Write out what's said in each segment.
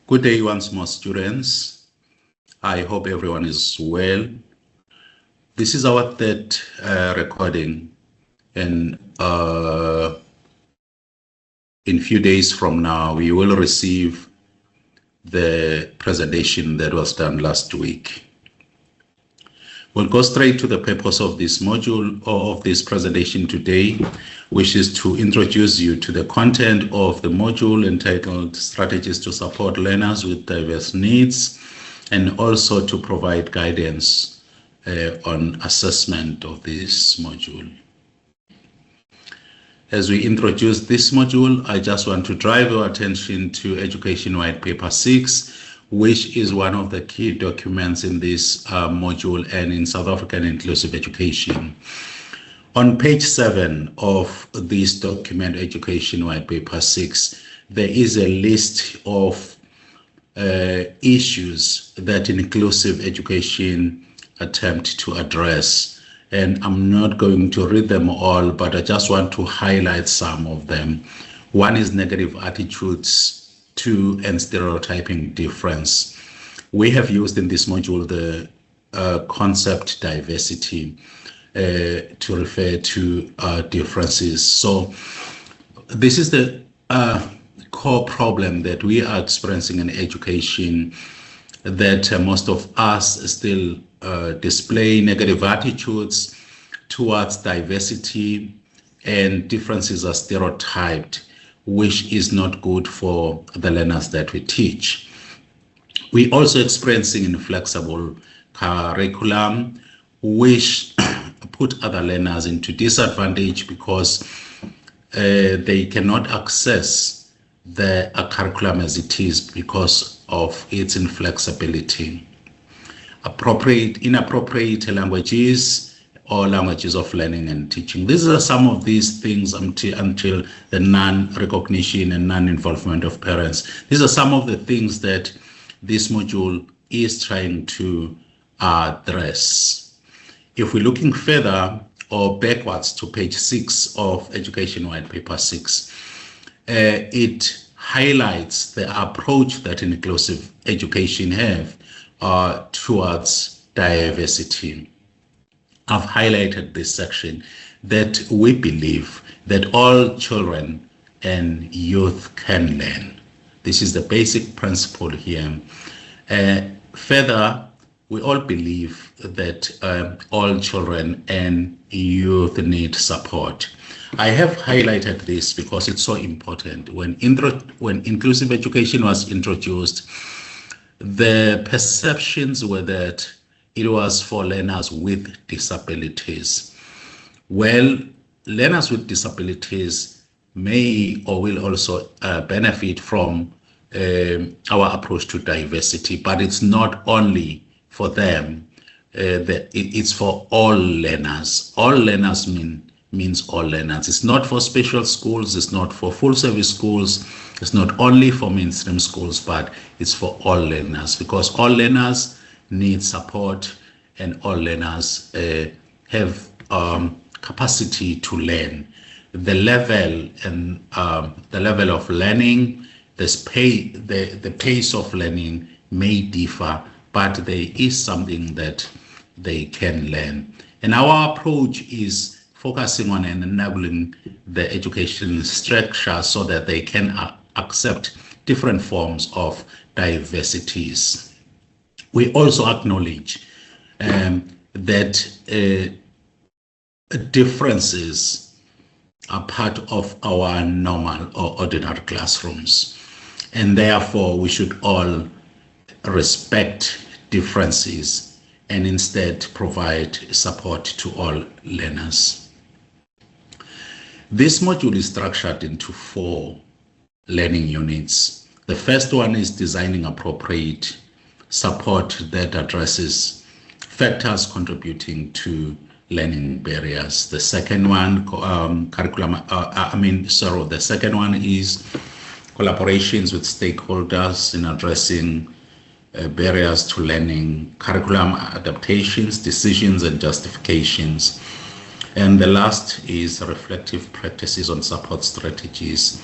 Good day once more, students. I hope everyone is well. This is our third recording, and in few days from now, we will receive the presentation that was done last week. We'll go straight to the purpose of this module or of this presentation today, which is to introduce you to the content of the module entitled Strategies to Support Learners with Diverse Needs, and also to provide guidance on assessment of this module. As we introduce this module, I just want to drive your attention to Education White Paper 6, which is one of the key documents in this module and in South African inclusive education. On page 7 of this document, Education White Paper 6, there is a list of issues that inclusive education attempt to address. And I'm not going to read them all, but I just want to highlight some of them. One is negative attitudes to and stereotyping difference. We have used in this module the concept diversity to refer to differences. So this is the core problem that we are experiencing in education, that most of us still display negative attitudes towards diversity, and differences are stereotyped, which is not good for the learners that we teach. We're also experiencing inflexible curriculum, which put other learners into disadvantage because they cannot access the curriculum as it is because of its inflexibility. Inappropriate languages or languages of learning and teaching. These are some of these things until the non-recognition and non-involvement of parents. These are some of the things that this module is trying to address. If we're looking further or backwards to page 6 of Education White Paper 6, it highlights the approach that inclusive education have towards diversity. I've highlighted this section that we believe that all children and youth can learn. This is the basic principle here. Further, we all believe that all children and youth need support. I have highlighted this because it's so important. When inclusive education was introduced, the perceptions were that it was for learners with disabilities. Well, learners with disabilities may or will also benefit from our approach to diversity, but it's not only for them, it's for all learners. All learners means all learners. It's not for special schools, it's not for full service schools, it's not only for mainstream schools, but it's for all learners, because all learners need support and all learners have capacity to learn. The level and the level of learning, the pace of learning may differ, but there is something that they can learn. And our approach is focusing on and enabling the education structure so that they can accept different forms of diversities. We also acknowledge that differences are part of our normal or ordinary classrooms, and therefore we should all respect differences and instead provide support to all learners. This module is structured into 4 learning units. The first one is designing appropriate support that addresses factors contributing to learning barriers. The second one, the second one is collaborations with stakeholders in addressing barriers to learning, curriculum adaptations, decisions, and justifications. And the last is reflective practices on support strategies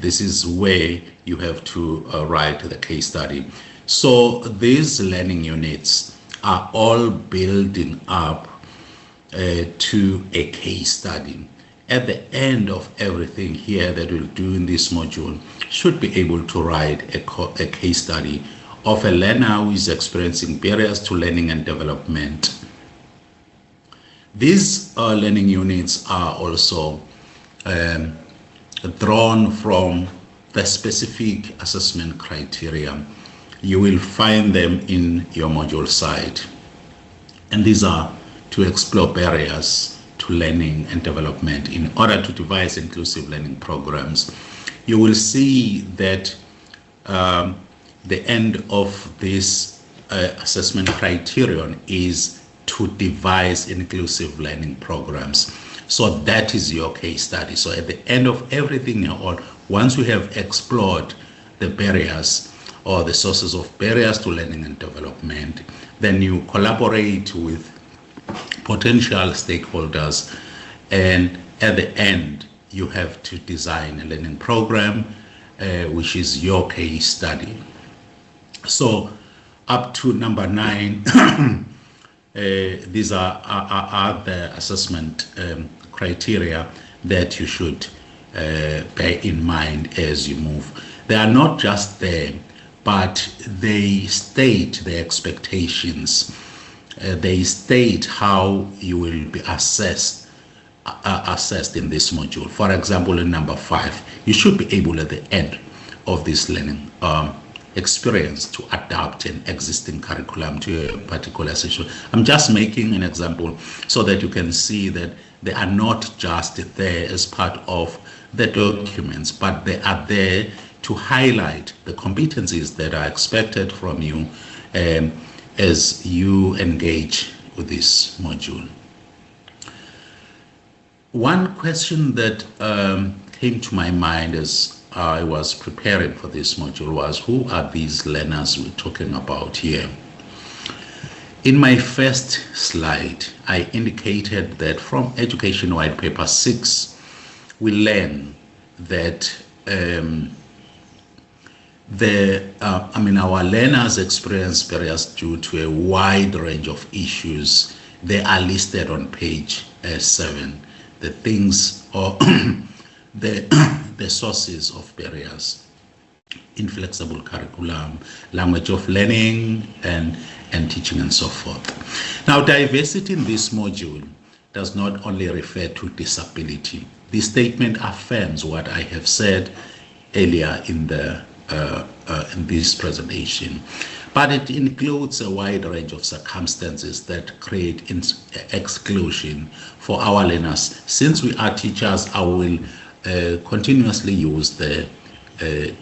this is where you have to write the case study. So these learning units are all building up to a case study. At the end of everything here that we'll do in this module, should be able to write a case study of a learner who is experiencing barriers to learning and development. These learning units are also drawn from the specific assessment criteria. You will find them in your module site. And these are to explore barriers to learning and development in order to devise inclusive learning programs. You will see that the end of this assessment criterion is to devise inclusive learning programs. So that is your case study. So at the end of everything, once we have explored the barriers or the sources of barriers to learning and development, then you collaborate with potential stakeholders, and at the end you have to design a learning program, which is your case study. So up to number 9, these are the assessment criteria that you should bear in mind as you move. They are not just there, but they state the expectations. They state how you will be assessed in this module. For example, in number 5, you should be able at the end of this learning experience to adapt an existing curriculum to a particular session. I'm just making an example so that you can see that they are not just there as part of the documents, but they are there to highlight the competencies that are expected from you as you engage with this module. One question that came to my mind as I was preparing for this module was, who are these learners we're talking about here? In my first slide, I indicated that from Education White Paper 6, we learn that our learners experience barriers due to a wide range of issues. They are listed on page 7. The things or the sources of barriers: inflexible curriculum, language of learning, and teaching, and so forth. Now, diversity in this module does not only refer to disability. This statement affirms what I have said earlier in this presentation, but it includes a wide range of circumstances that create exclusion for our learners. Since we are teachers, I will continuously use the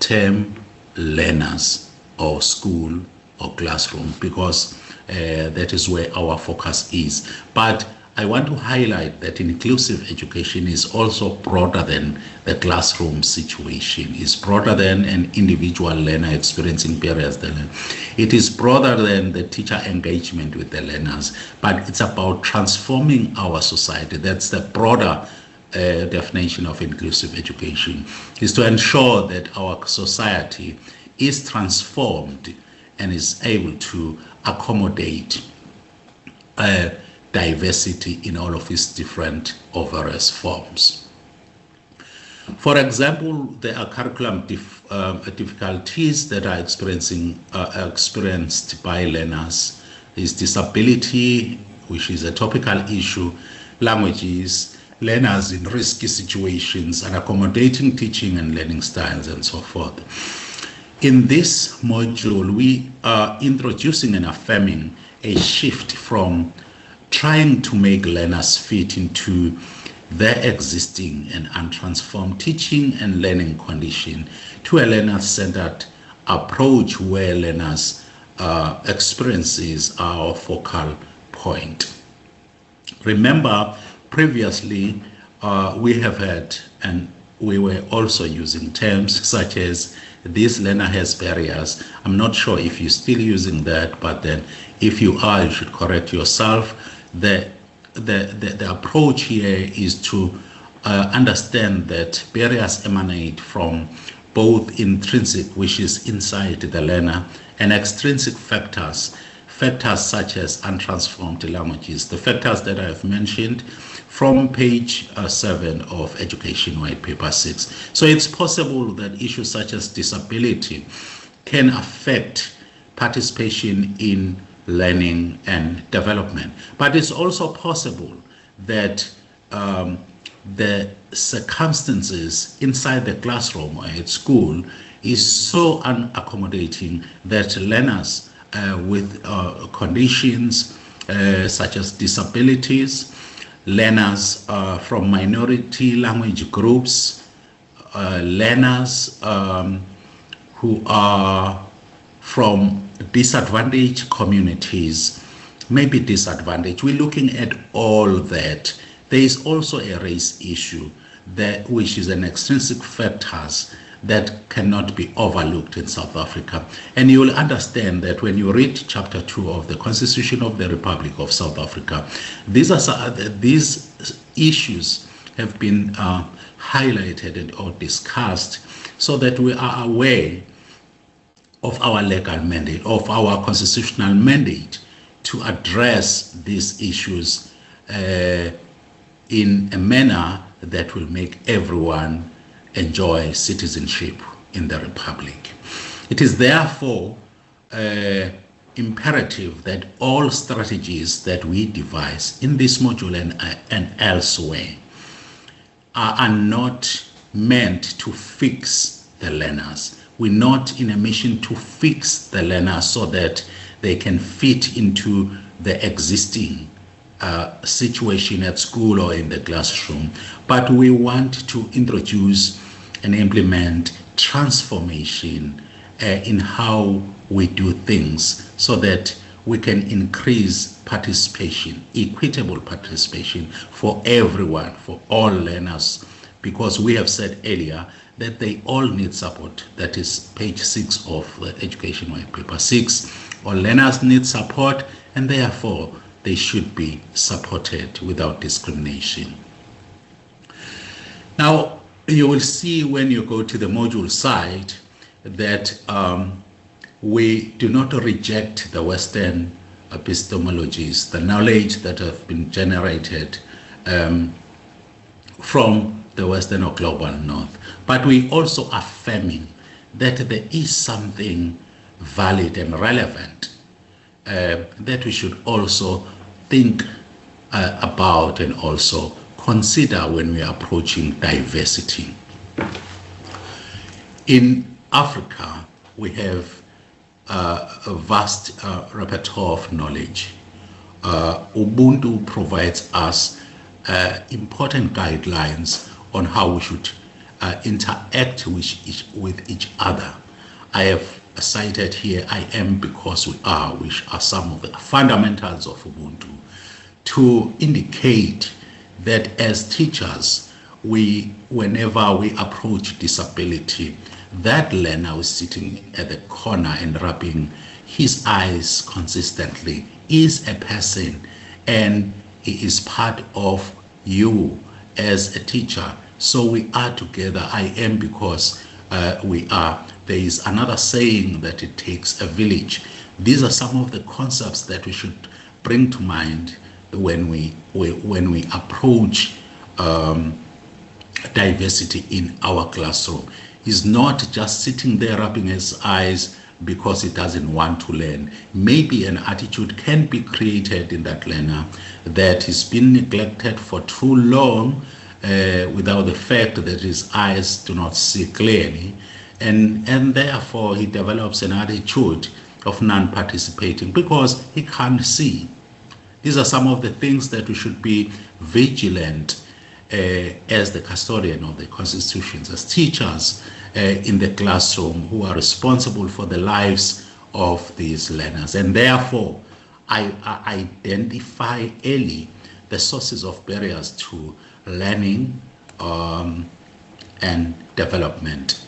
term learners or school or classroom, because that is where our focus is. But I want to highlight that inclusive education is also broader than the classroom situation. It's broader than an individual learner experiencing barriers to learn. It is broader than the teacher engagement with the learners, but it's about transforming our society. That's the broader definition of inclusive education, is to ensure that our society is transformed and is able to accommodate diversity in all of its different various forms. For example, there are curriculum difficulties that are experienced by learners. Is disability, which is a topical issue, languages, learners in risky situations, and accommodating teaching and learning styles, and so forth. In this module, we are introducing and affirming a shift from trying to make learners fit into their existing and untransformed teaching and learning condition to a learner-centered approach where learners' experiences are our focal point. Remember, previously we have had, and we were also using terms such as this learner has barriers. I'm not sure if you're still using that, but then if you are, you should correct yourself. The approach here is to understand that barriers emanate from both intrinsic, which is inside the learner, and extrinsic factors, factors such as untransformed languages, the factors that I have mentioned from page 7 of Education White Paper 6. So it's possible that issues such as disability can affect participation in learning and development. But it's also possible that the circumstances inside the classroom or at school is so unaccommodating that learners with conditions such as disabilities, learners from minority language groups, learners who are from disadvantaged communities may be disadvantaged. We're looking at all that. There is also a race issue which is an extrinsic factors that cannot be overlooked in South Africa. And you will understand that when you read chapter 2 of the Constitution of the Republic of South Africa, these issues have been highlighted or discussed so that we are aware of our legal mandate, of our constitutional mandate to address these issues in a manner that will make everyone enjoy citizenship in the Republic. It is therefore imperative that all strategies that we devise in this module and elsewhere are not meant to fix the learners. We're not in a mission to fix the learners so that they can fit into the existing situation at school or in the classroom, but we want to introduce and implement transformation in how we do things so that we can increase participation, equitable participation for everyone, for all learners, because we have said earlier that they all need support. That is page 6 of the Education White Paper 6. All learners need support, and therefore they should be supported without discrimination. Now, you will see when you go to the module side that we do not reject the Western epistemologies, the knowledge that have been generated from the Western or global North, but we also affirming that there is something valid and relevant that we should also think about and also consider when we are approaching diversity. In Africa, we have a vast repertoire of knowledge. Ubuntu provides us important guidelines on how we should interact with each other. I have cited here I am because we are, which are some of the fundamentals of Ubuntu, to indicate that as teachers, whenever we approach disability, that learner who is sitting at the corner and rubbing his eyes consistently is a person, and he is part of you as a teacher. So we are together. I am because we are. There is another saying that it takes a village. These are some of the concepts that we should bring to mind when we approach diversity in our classroom. He's not just sitting there rubbing his eyes because he doesn't want to learn. Maybe an attitude can be created in that learner that has been neglected for too long without the fact that his eyes do not see clearly, and therefore he develops an attitude of non-participating because he can't see. These are some of the things that we should be vigilant as the custodian of the constitutions, as teachers in the classroom who are responsible for the lives of these learners. And therefore, I identify early the sources of barriers to learning and development.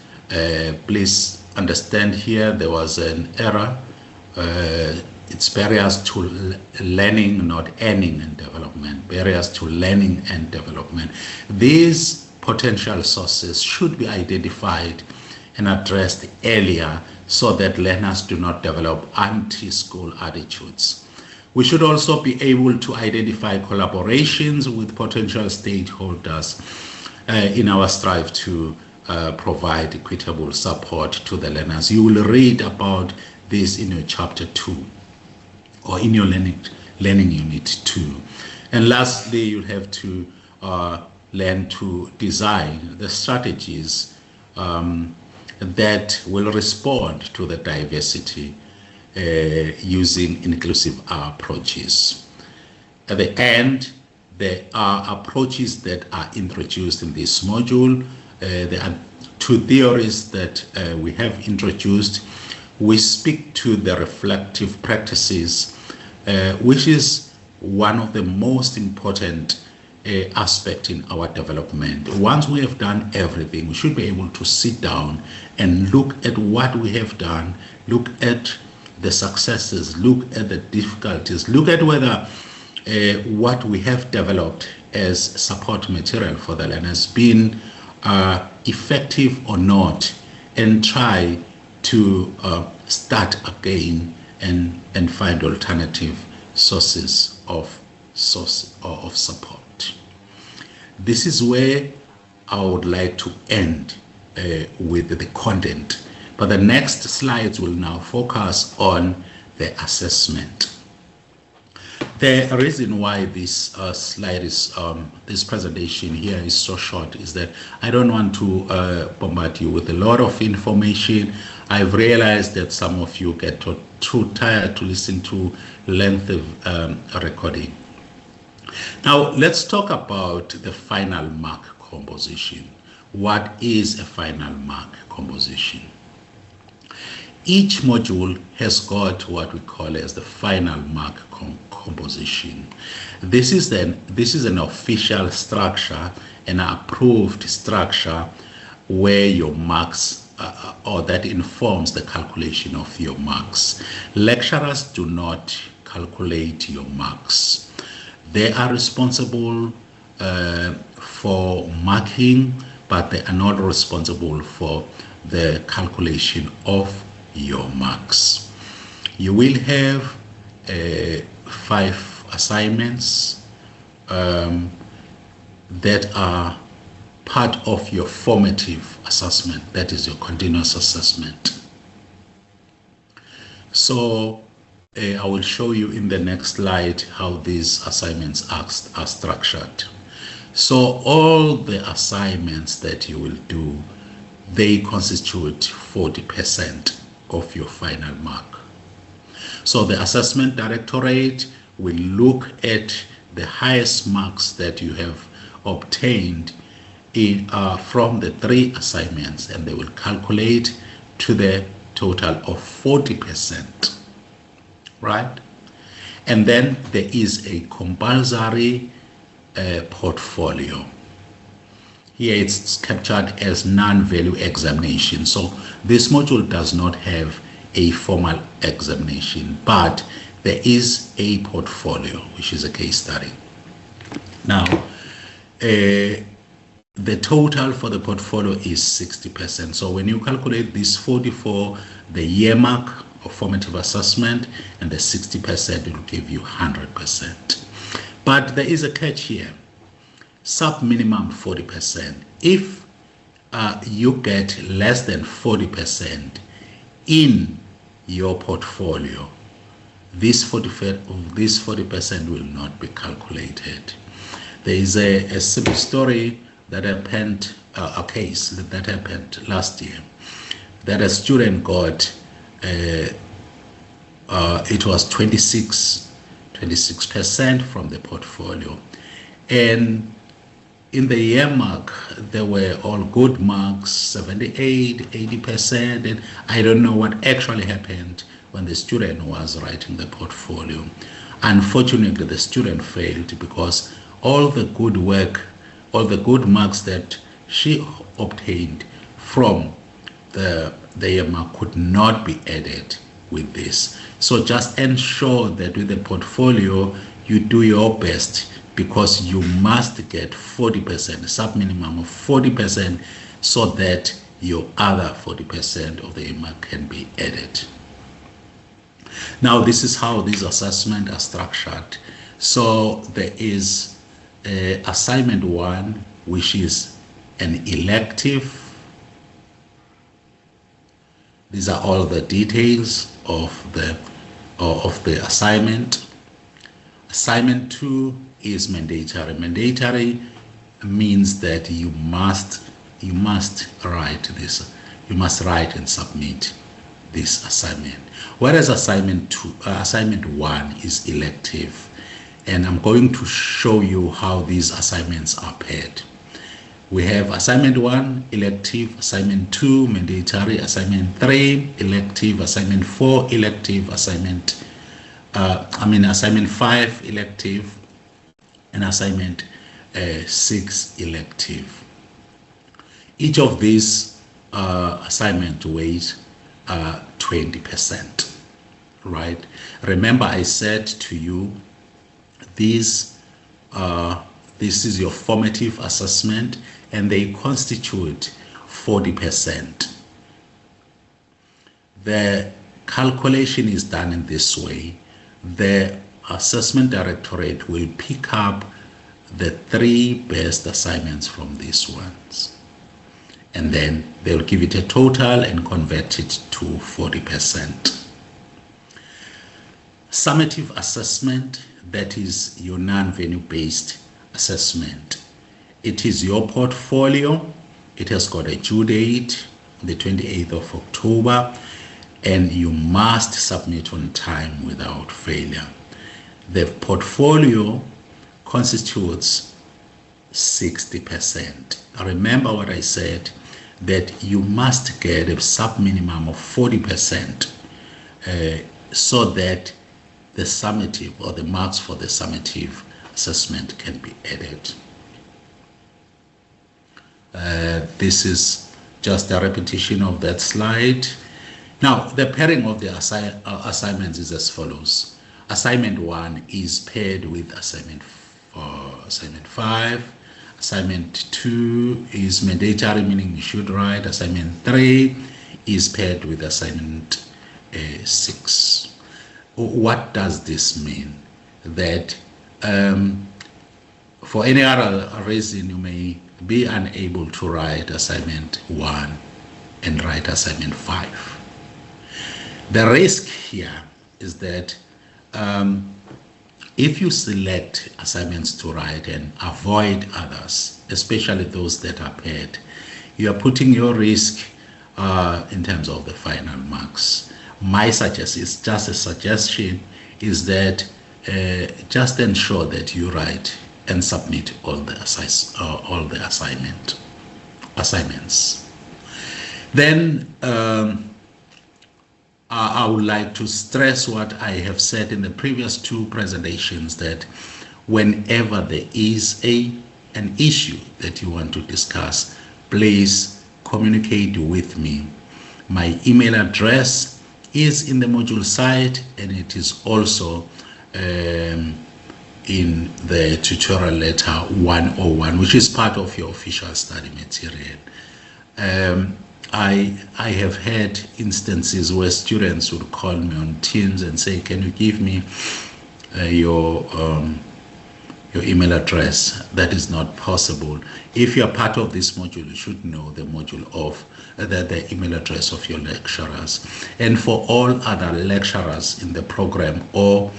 Please understand here there was an error it's barriers to learning, not earning and development, barriers to learning and development. These potential sources should be identified and addressed earlier so that learners do not develop anti-school attitudes. We should also be able to identify collaborations with potential stakeholders in our strive to provide equitable support to the learners. You will read about this in your chapter 2 or in your learning unit 2. And lastly, you'll have to learn to design the strategies that will respond to the diversity using inclusive approaches. At the end, there are approaches that are introduced in this module. There are 2 theories that we have introduced. We speak to the reflective practices, which is one of the most important aspect in our development. Once we have done everything, we should be able to sit down and look at what we have done, look at the successes, look at the difficulties, look at whether what we have developed as support material for the learners been effective or not, and try to start again and find alternative sources of support. This is where I would like to end with the content, but the next slides will now focus on the assessment. The reason why this slide is, this presentation here is so short is that I don't want to bombard you with a lot of information. I've realized that some of you get too tired to listen to lengthy recording. Now, let's talk about the final mark composition. What is a final mark composition? Each module has got what we call as the final mark composition. This is an official structure, an approved structure where your marks or that informs the calculation of your marks. Lecturers do not calculate your marks. They are responsible for marking, but they are not responsible for the calculation of your marks. You will have 5 assignments that are part of your formative assessment, that is your continuous assessment. So I will show you in the next slide how these assignments are structured. So all the assignments that you will do, they constitute 40% of your final mark. So the assessment directorate will look at the highest marks that you have obtained from the 3 assignments, and they will calculate to the total of 40%, right? And then there is a compulsory portfolio. Here it's captured as non-value examination. So this module does not have a formal examination, but there is a portfolio, which is a case study. Now, the total for the portfolio is 60%. So when you calculate this 44, the year mark of formative assessment, and the 60%, it will give you 100%. But there is a catch here. Sub minimum 40%. If you get less than 40% in your portfolio, this 40% will not be calculated. There is a simple story that happened, a case that happened last year, that a student got it was 26% from the portfolio, and in the year mark, there were all good marks, 78, 80%, and I don't know what actually happened when the student was writing the portfolio. Unfortunately, the student failed because all the good work, all the good marks that she obtained from the year mark could not be added with this. So just ensure that with the portfolio, you do your best, because you must get 40%, sub minimum of 40%, so that your other 40% of the earmark can be added. Now, this is how these assessments are structured. So there is assignment 1, which is an elective. These are all the details of the assignment. Assignment 2 is mandatory. Mandatory means that you must write this. You must write and submit this assignment. Whereas assignment 1 is elective, and I'm going to show you how these assignments are paired. We have assignment 1 elective, assignment 2 mandatory, assignment 3 elective, assignment 4 elective, assignment 5 elective, and assignment 6 elective. Each of these assignment weighs 20%, right? Remember, I said to you, this is your formative assessment, and they constitute 40%. The calculation is done in this way. The assessment directorate will pick up the 3 best assignments from these ones, and then they'll give it a total and convert it to 40%. Summative assessment, that is your non-venue based assessment. It is your portfolio. It has got a due date, the 28th of October, and you must submit on time without failure. The portfolio constitutes 60%. Remember what I said, that you must get a sub minimum of 40% so that the summative, or the marks for the summative assessment, can be added. This is just a repetition of that slide. Now, the pairing of the assignments is as follows. Assignment 1 is paired with assignment 5. Assignment 2 is mandatory, meaning you should write. Assignment 3 is paired with assignment 6. What does this mean? That for any other reason you may be unable to write assignment 1 and write assignment 5. The risk here is that if you select assignments to write and avoid others, especially those that are paired, you are putting your risk in terms of the final marks. My suggestion is just a suggestion, is that just ensure that you write and submit all the assignments. Then I would like to stress what I have said in the previous 2 presentations, that whenever there is an issue that you want to discuss, please communicate with me. My email address is in the module site, and it is also in the tutorial letter 101, which is part of your official study material. I have had instances where students would call me on Teams and say, can you give me your email address? That is not possible. If you are part of this module, you should know the module of the email address of your lecturers. And for all other lecturers in the program or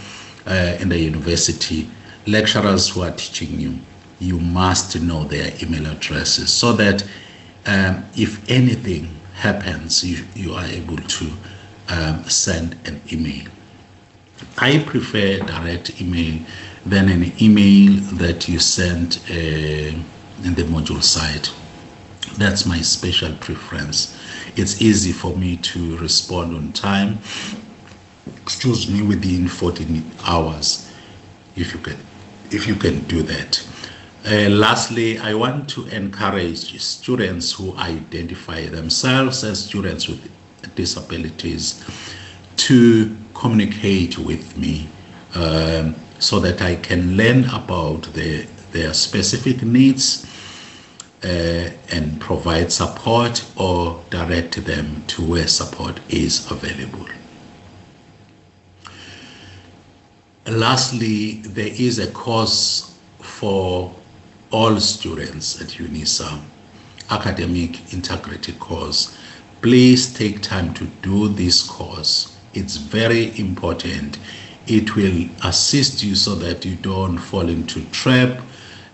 in the university, lecturers who are teaching you, you must know their email addresses, so that if anything happens, you are able to send an email. I prefer direct email than an email that you send in the module site. That's my special preference. It's easy for me to respond on time, within 14 hours, if you can do that. Lastly, I want to encourage students who identify themselves as students with disabilities to communicate with me so that I can learn about their specific needs and provide support or direct them to where support is available. Lastly, there is a course for all students at UNISA, academic integrity course. Please take time to do this course. It's very important. It will assist you so that you don't fall into trap.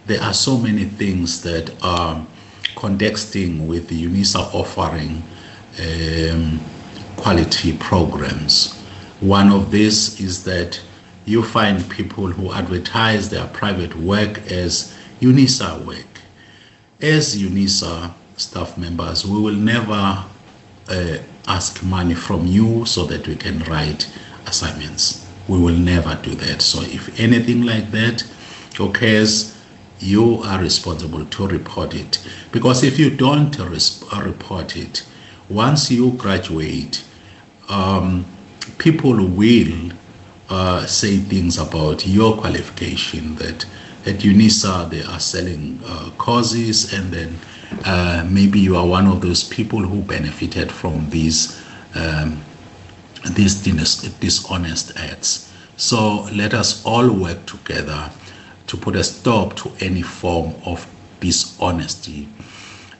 There are so many things that are contexting with the UNISA offering quality programs. One of these is that you find people who advertise their private work as UNISA work. As UNISA staff members, we will never ask money from you so that we can write assignments. We will never do that. So if anything like that occurs, you are responsible to report it. Because if you don't report it, once you graduate, people will say things about your qualification, that at UNISA they are selling courses, and then maybe you are one of those people who benefited from these dishonest ads. So let us all work together to put a stop to any form of dishonesty.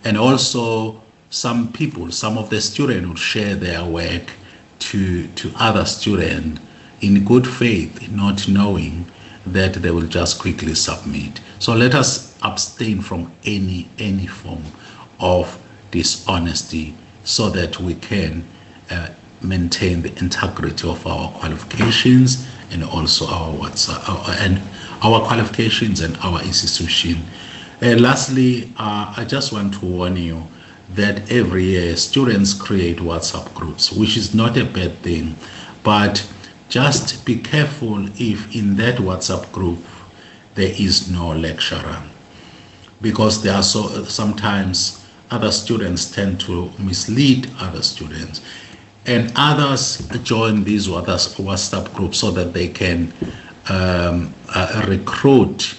And also some of the students would share their work to other students in good faith, not knowing that they will just quickly submit. So let us abstain from any form of dishonesty so that we can maintain the integrity of our qualifications and also our qualifications and our institution. Lastly, I just want to warn you that every year students create WhatsApp groups, which is not a bad thing, but just be careful if in that WhatsApp group there is no lecturer, because there are sometimes other students tend to mislead other students, and others join these WhatsApp groups so that they can recruit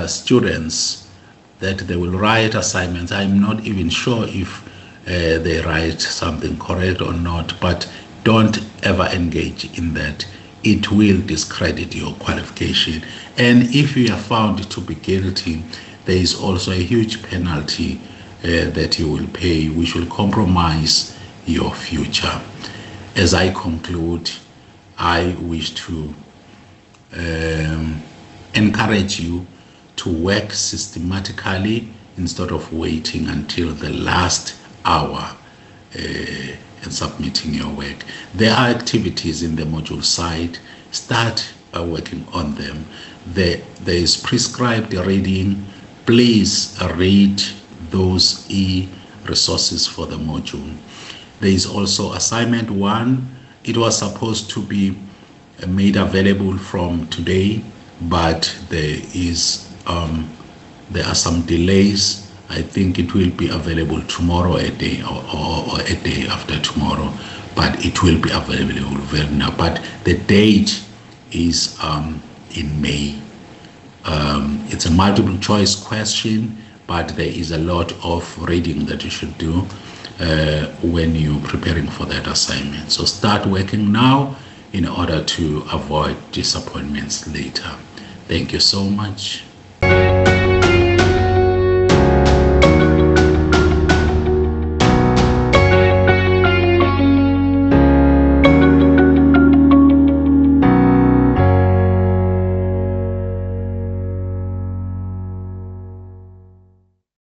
students that they will write assignments. I'm not even sure if they write something correct or not, but don't ever engage in that. It will discredit your qualification. And if you are found to be guilty, there is also a huge penalty that you will pay, which will compromise your future. As I conclude, I wish to encourage you to work systematically instead of waiting until the last hour and submitting your work. There are activities in the module side. Start working on them. There is prescribed reading. Please read those e-resources for the module. There is also assignment 1. It was supposed to be made available from today, but there are some delays. I think it will be available tomorrow, a day or a day after tomorrow, but it will be available very now. But the date is in May. It's a multiple choice question, but there is a lot of reading that you should do when you're preparing for that assignment. So start working now in order to avoid disappointments later. Thank you so much.